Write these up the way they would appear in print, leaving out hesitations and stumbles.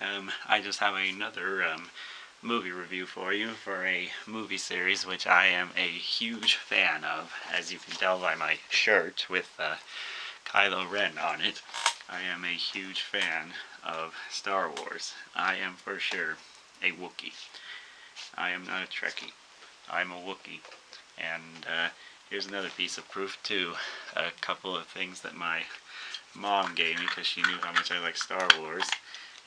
I just have another movie review for you for a movie series which I am a huge fan of, as you can tell by my shirt with Kylo Ren on it. I am a huge fan of Star Wars. I am for sure a Wookiee. I am not a Trekkie. I'm a Wookiee. And here's another piece of proof too. A couple of things that my mom gave me because she knew how much I like Star Wars.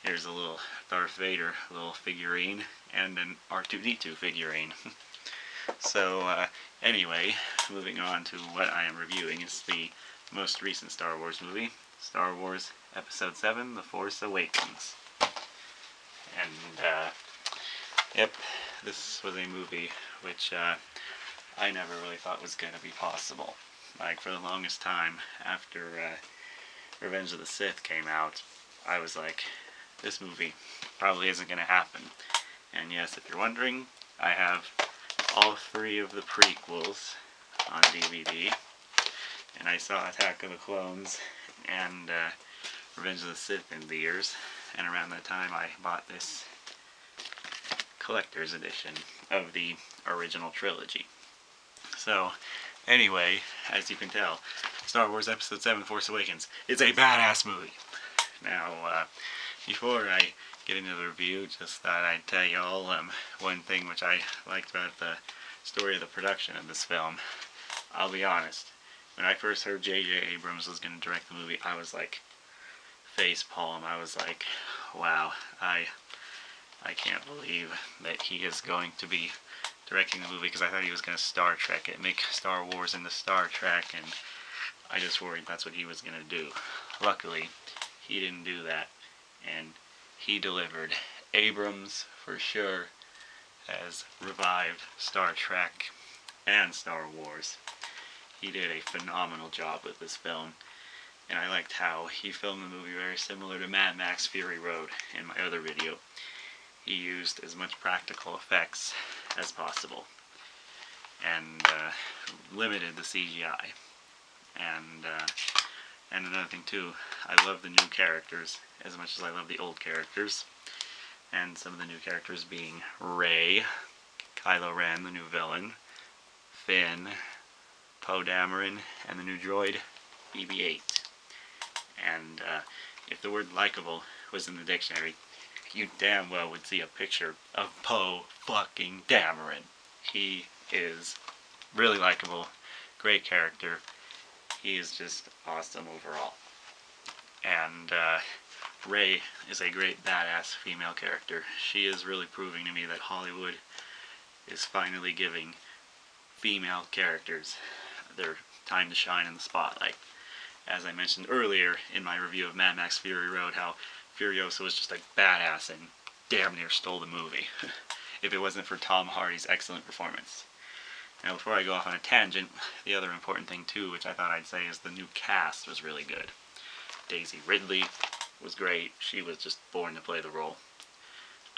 Here's a little Darth Vader little figurine and an R2-D2 figurine. So anyway, moving on to what I am reviewing is the most recent Star Wars movie, Star Wars Episode VII, The Force Awakens. And yep, this was a movie which I never really thought was going to be possible. Like, for the longest time, after Revenge of the Sith came out, I was like, this movie probably isn't going to happen. And yes, if you're wondering, I have all three of the prequels on DVD. And I saw Attack of the Clones and Revenge of the Sith in theaters. And around that time I bought this collector's edition of the original trilogy. So, anyway, as you can tell, Star Wars Episode VII, Force Awakens is a badass movie. Now, before I get into the review, just thought I'd tell you all one thing which I liked about the story of the production of this film. I'll be honest, when I first heard J.J. Abrams was going to direct the movie, I was like, facepalm. I was like, wow, I can't believe that he is going to be directing the movie, because I thought he was going to Star Trek it, make Star Wars into Star Trek, and I just worried that's what he was going to do. Luckily, he didn't do that, and he delivered. Abrams, for sure, has revived Star Trek and Star Wars. He did a phenomenal job with this film, and I liked how he filmed the movie very similar to Mad Max Fury Road in my other video. He used as much practical effects as possible and limited the CGI. And another thing too, I love the new characters as much as I love the old characters. And some of the new characters being Rey, Kylo Ren, the new villain, Finn, Poe Dameron, and the new droid, BB-8. And if the word likable was in the dictionary, you damn well would see a picture of Poe fucking Dameron. He is really likable, great character. He is just awesome overall. And Rey is a great badass female character. She is really proving to me that Hollywood is finally giving female characters their time to shine in the spotlight. As I mentioned earlier in my review of Mad Max Fury Road, how Furiosa was just a badass and damn near stole the movie, if it wasn't for Tom Hardy's excellent performance. Now, before I go off on a tangent, the other important thing too, which I thought I'd say, is the new cast was really good. Daisy Ridley was great. She was just born to play the role.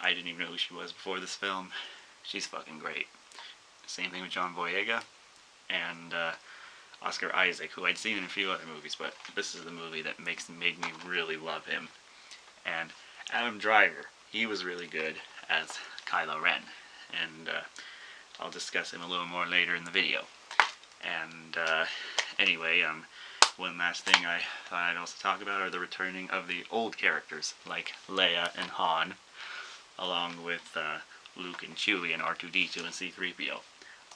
I didn't even know who she was before this film. She's fucking great. Same thing with John Boyega and Oscar Isaac, who I'd seen in a few other movies, but this is the movie that made me really love him. And Adam Driver, he was really good as Kylo Ren, and I'll discuss him a little more later in the video. And anyway, one last thing I thought I'd also talk about are the returning of the old characters, like Leia and Han, along with Luke and Chewie and R2-D2 and C-3PO.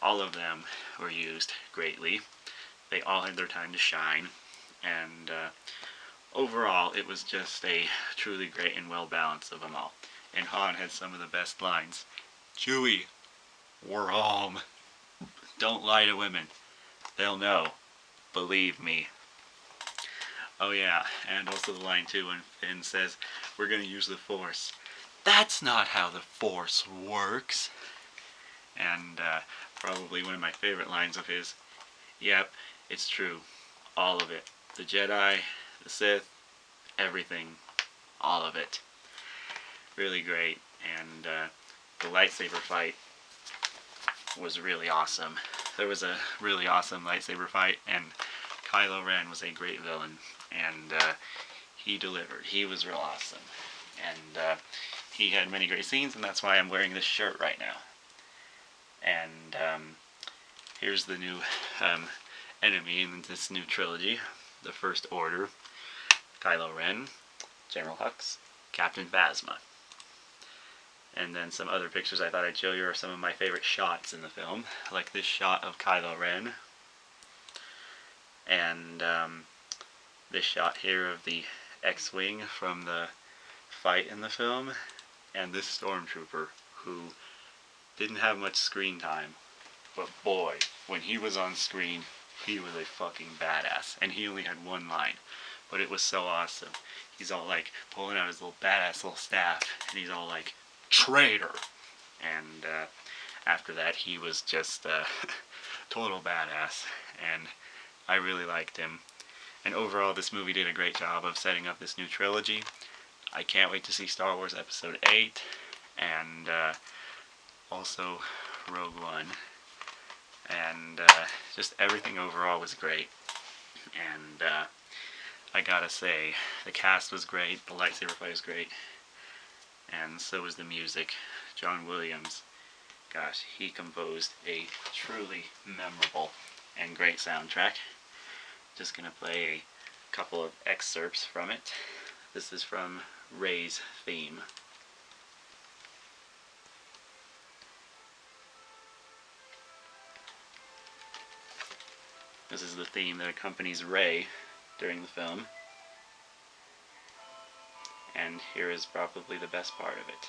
All of them were used greatly. They all had their time to shine, and overall it was just a truly great and well balanced of them all. And Han had some of the best lines. Chewie, we're home. Don't lie to women. They'll know. Believe me. Oh yeah, and also the line too when Finn says, we're gonna use the Force. That's not how the Force works. And probably one of my favorite lines of his, yep, it's true. All of it. The Jedi, the Sith, everything. All of it. Really great. And the lightsaber fight was really awesome. There was a really awesome lightsaber fight, and Kylo Ren was a great villain, and he delivered. He was real awesome. And he had many great scenes, and that's why I'm wearing this shirt right now. And here's the new enemy in this new trilogy, the First Order, Kylo Ren, General Hux, Captain Phasma. And then some other pictures I thought I'd show you are some of my favorite shots in the film, like this shot of Kylo Ren, and this shot here of the X-Wing from the fight in the film, and this stormtrooper who didn't have much screen time, but boy, when he was on screen, he was a fucking badass, and he only had one line, but it was so awesome. He's all like pulling out his little badass little staff, and he's all like, "Traitor!" And after that, he was just total badass, and I really liked him. And overall, this movie did a great job of setting up this new trilogy. I can't wait to see Star Wars Episode 8, and also Rogue One. And just everything overall was great. And I gotta say, the cast was great, the lightsaber fight was great, and so was the music. John Williams, gosh, he composed a truly memorable and great soundtrack. Just gonna play a couple of excerpts from it. This is from Rey's theme. This is the theme that accompanies Rey during the film. And here is probably the best part of it.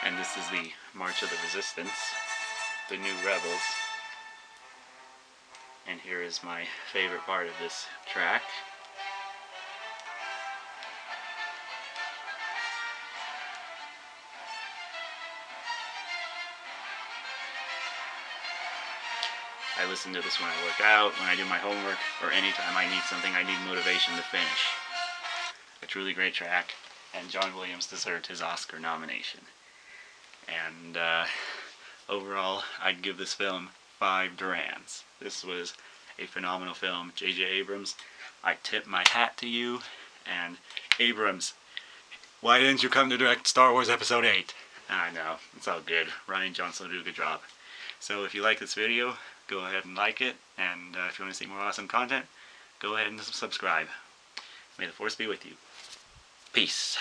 And this is the March of the Resistance, the New Rebels. And here is my favorite part of this track. I listen to this when I work out, when I do my homework, or anytime I need something I need motivation to finish. A truly great track, and John Williams deserved his Oscar nomination. And overall, I'd give this film 5 Durans. This was a phenomenal film. J.J. Abrams, I tip my hat to you. And Abrams, why didn't you come to direct Star Wars Episode 8? I know, it's all good. Rian Johnson will do a good job. So if you like this video, go ahead and like it. And if you want to see more awesome content, go ahead and subscribe. May the Force be with you. Peace.